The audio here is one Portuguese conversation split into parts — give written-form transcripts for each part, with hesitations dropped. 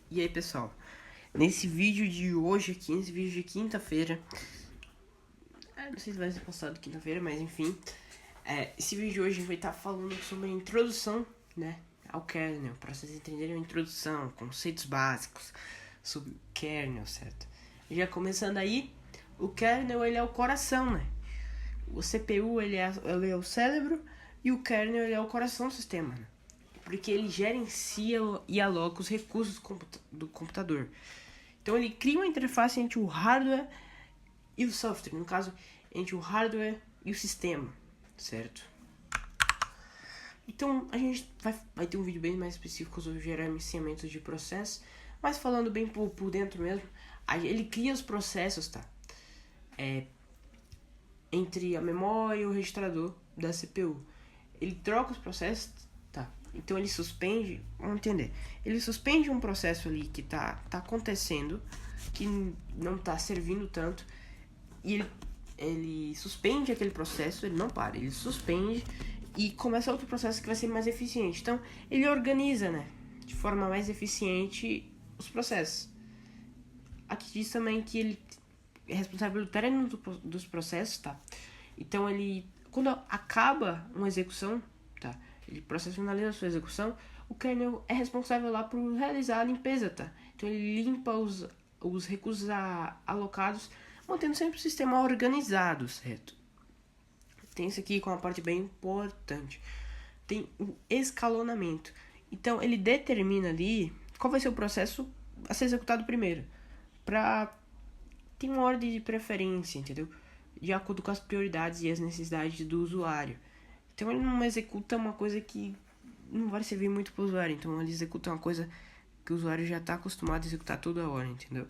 E aí, pessoal, nesse vídeo de hoje aqui, nesse vídeo de quinta-feira, não sei se vai ser postado quinta-feira, mas enfim, esse vídeo de hoje a gente vai estar falando sobre a introdução, né, ao kernel, para vocês entenderem a introdução, conceitos básicos sobre o kernel, certo? Já começando aí, o kernel ele é o coração, né? O CPU ele é o cérebro e o kernel ele é o coração do sistema, né? Porque ele gerencia e aloca os recursos do computador. Então ele cria uma interface entre o hardware e o software, no caso, entre o hardware e o sistema, certo? Então a gente vai ter um vídeo bem mais específico sobre gerenciamento de processo, mas falando bem por dentro mesmo, ele cria os processos, tá? Entre a memória e o registrador da CPU. Ele troca os processos, tá? Então ele suspende, vamos entender. Ele suspende um processo ali que tá acontecendo, que não tá servindo tanto, e ele suspende aquele processo, ele não para, ele suspende e começa outro processo que vai ser mais eficiente. Então ele organiza, né, de forma mais eficiente os processos. Aqui diz também que ele é responsável pelo término dos processos, tá? Então ele, quando acaba uma execução, tá? Ele finaliza a sua execução, o kernel é responsável lá por realizar a limpeza, tá? Então ele limpa os recursos alocados, mantendo sempre o sistema organizado, certo? Tem isso aqui com uma parte bem importante. Tem o escalonamento. Então ele determina ali qual vai ser o processo a ser executado primeiro. Tem uma ordem de preferência, entendeu? De acordo com as prioridades e as necessidades do usuário. Então ele não executa uma coisa que não vai servir muito para o usuário. Então ele executa uma coisa que o usuário já está acostumado a executar toda hora, entendeu?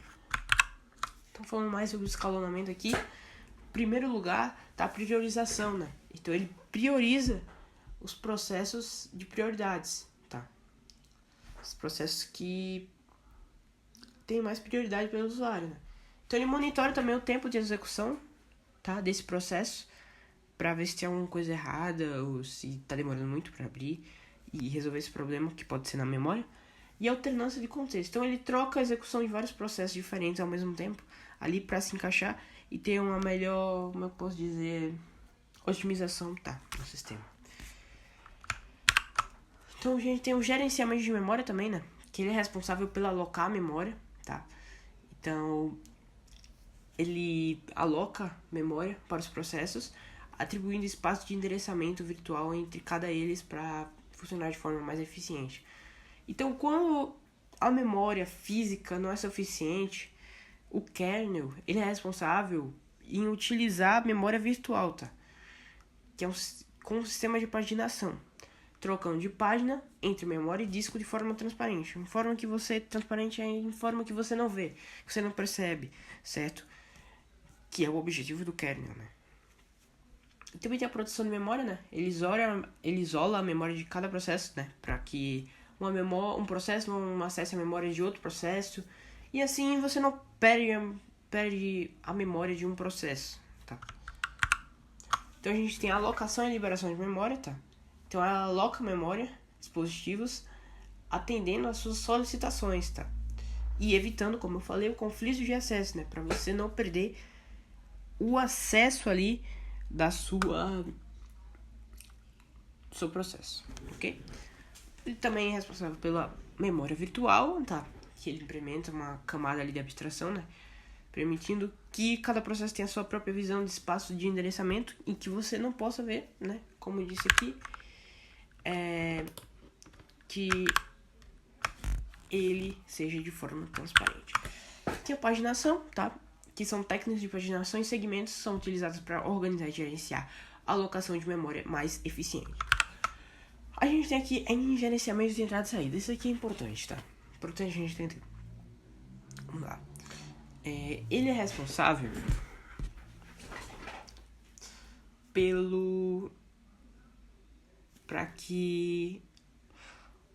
Então falando mais sobre o escalonamento aqui, em primeiro lugar tá a priorização, né? Então ele prioriza os processos de prioridades, tá? Os processos que têm mais prioridade pelo usuário, né? Então ele monitora também o tempo de execução, tá, desse processo, para ver se tem alguma coisa errada ou se tá demorando muito para abrir e resolver esse problema que pode ser na memória. E alternância de contexto. Então ele troca a execução de vários processos diferentes ao mesmo tempo ali para se encaixar e ter uma melhor, como eu posso dizer, otimização, tá, no sistema. Então a gente tem o gerenciamento de memória também, né, que ele é responsável pelo alocar a memória, tá? Então ele aloca memória para os processos, atribuindo espaço de endereçamento virtual entre cada eles para funcionar de forma mais eficiente. Então, quando a memória física não é suficiente, o kernel ele é responsável em utilizar a memória virtual, tá? Que é com um sistema de paginação, trocando de página entre memória e disco de forma transparente. Em forma que você transparente é em forma que você não vê, que você não percebe, certo? Que é o objetivo do kernel, né? E também tem a produção de memória, né? Ele isola a memória de cada processo, né? Para que um processo não acesse a memória de outro processo. E assim você não perde a memória de um processo, tá? Então a gente tem a alocação e liberação de memória, tá? Então ela aloca a memória, dispositivos, atendendo às suas solicitações, tá? E evitando, como eu falei, o conflito de acesso, né? Para você não perder o acesso ali da seu processo, ok? Ele também é responsável pela memória virtual, tá? Que ele implementa uma camada ali de abstração, né? Permitindo que cada processo tenha a sua própria visão de espaço de endereçamento e que você não possa ver, né? Como eu disse aqui, que ele seja de forma transparente. Tem a paginação, tá? Que são técnicas de paginação e segmentos que são utilizados para organizar e gerenciar a alocação de memória mais eficiente. A gente tem aqui em gerenciamento de entrada e saída. Isso aqui é importante, tá? Importante a gente entender. Vamos lá. Ele é responsável para que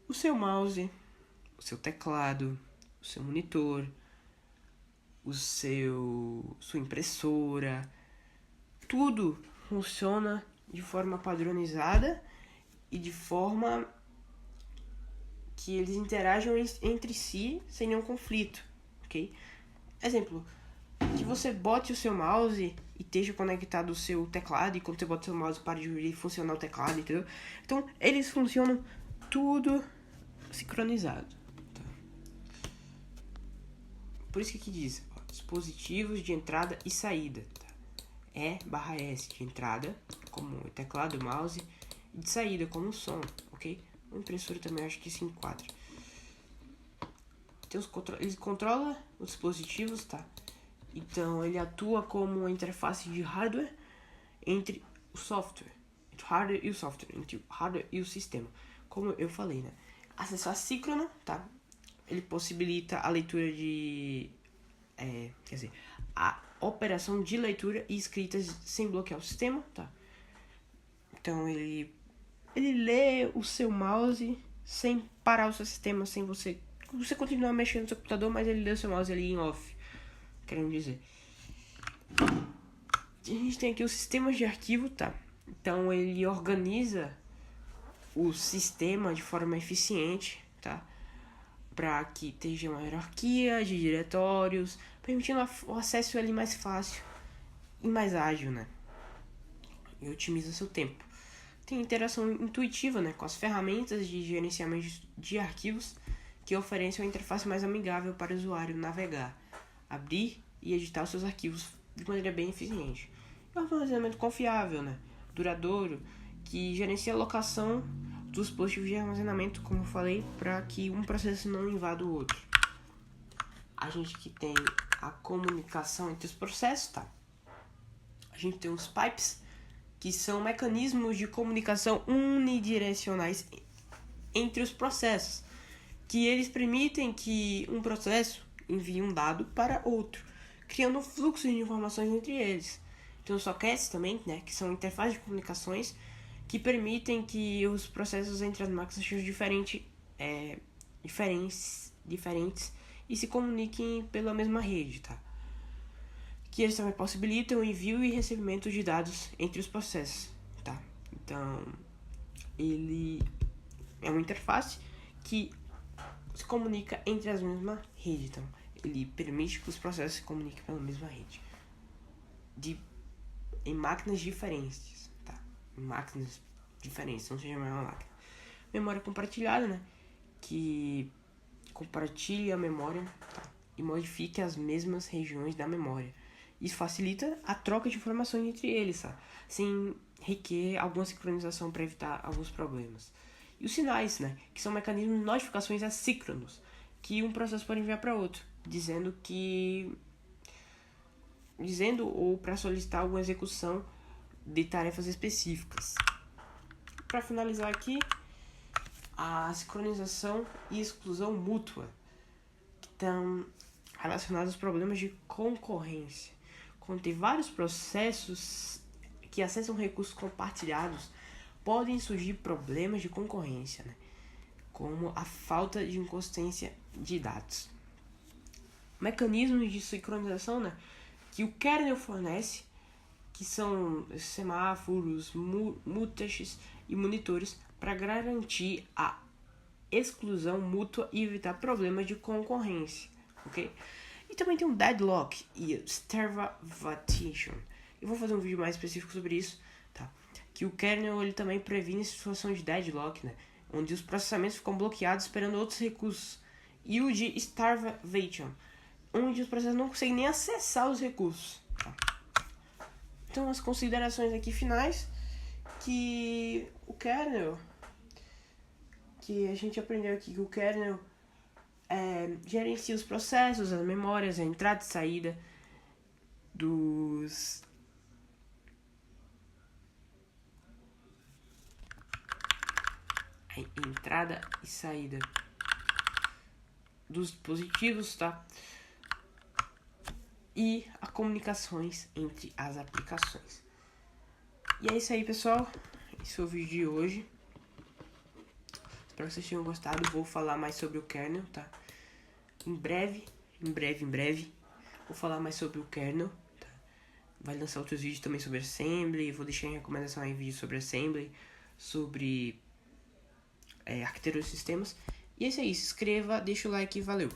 o seu mouse, o seu teclado, o seu monitor, sua impressora, tudo funciona de forma padronizada e de forma que eles interajam entre si sem nenhum conflito, ok? Exemplo, que você bote o seu mouse e esteja conectado ao seu teclado, e quando você bota o seu mouse para de funcionar o teclado, entendeu? Então, eles funcionam tudo sincronizado. Tá? Por isso que aqui diz, ó, dispositivos de entrada e saída. Tá? E/S de entrada, como o teclado, o mouse, e de saída, como o som, ok? O impressor também acho que se enquadra. Ele controla os dispositivos, tá? Então ele atua como uma interface de hardware entre o software, entre o hardware e o software, entre o hardware e o sistema. Como eu falei, né? Acesso assíncrono, tá? Ele possibilita a leitura de... quer dizer, a operação de leitura e escrita sem bloquear o sistema, tá? Então ele lê o seu mouse sem parar o seu sistema, sem você continuar mexendo no seu computador, mas ele lê o seu mouse ali em off, querendo dizer. A gente tem aqui os sistemas de arquivo, tá? Então ele organiza o sistema de forma eficiente, tá? Para que esteja uma hierarquia de diretórios, permitindo o acesso ali mais fácil e mais ágil, né? E otimiza seu tempo. Tem interação intuitiva, né, com as ferramentas de gerenciamento de arquivos que oferecem uma interface mais amigável para o usuário navegar, abrir e editar os seus arquivos de maneira bem eficiente. E um armazenamento confiável, né, duradouro, que gerencia a locação dos dispositivos de armazenamento, como eu falei, para que um processo não invada o outro. A gente que tem a comunicação entre os processos, tá? A gente tem os pipes, que são mecanismos de comunicação unidirecionais entre os processos, que eles permitem que um processo envie um dado para outro, criando um fluxo de informações entre eles. Tem os sockets também, né, que são interfaces de comunicações que permitem que os processos entre as máquinas sejam diferentes e se comuniquem pela mesma rede, tá? Que eles também possibilitam o envio e recebimento de dados entre os processos, tá? Então, ele é uma interface que se comunica entre as mesmas redes, então ele permite que os processos se comuniquem pela mesma rede, em máquinas diferentes, tá? Em máquinas diferentes, não seja a mesma máquina. Memória compartilhada, né? Que compartilha a memória, tá? E modifica as mesmas regiões da memória. Isso facilita a troca de informações entre eles, tá? Sem requer alguma sincronização para evitar alguns problemas. E os sinais, né? Que são mecanismos de notificações assíncronos que um processo pode enviar para outro, dizendo ou para solicitar alguma execução de tarefas específicas. Para finalizar aqui, a sincronização e exclusão mútua, que estão relacionados aos problemas de concorrência. Quando tem vários processos que acessam recursos compartilhados, podem surgir problemas de concorrência, né? Como a falta de inconsistência de dados. Mecanismos de sincronização, né, que o kernel fornece, que são semáforos, mutex e monitores, para garantir a exclusão mútua e evitar problemas de concorrência, ok? E também tem um deadlock e starvation. Eu vou fazer um vídeo mais específico sobre isso, tá? Que o kernel ele também previne situação de deadlock, né? Onde os processamentos ficam bloqueados esperando outros recursos. E o de starvation, onde os processos não conseguem nem acessar os recursos, tá? Então as considerações aqui finais, que o kernel, que a gente aprendeu aqui, que o kernel gerencia os processos, as memórias, a entrada e saída dos dispositivos, tá? E as comunicações entre as aplicações. E é isso aí, pessoal. Esse foi o vídeo de hoje. Espero que vocês tenham gostado. Vou falar mais sobre o kernel, tá? Em breve, vou falar mais sobre o kernel, tá? Vai lançar outros vídeos também sobre Assembly. Vou deixar em recomendação aí vídeos sobre Assembly, sobre arquitetura de sistemas. E esse é isso, inscreva, deixa o like e valeu!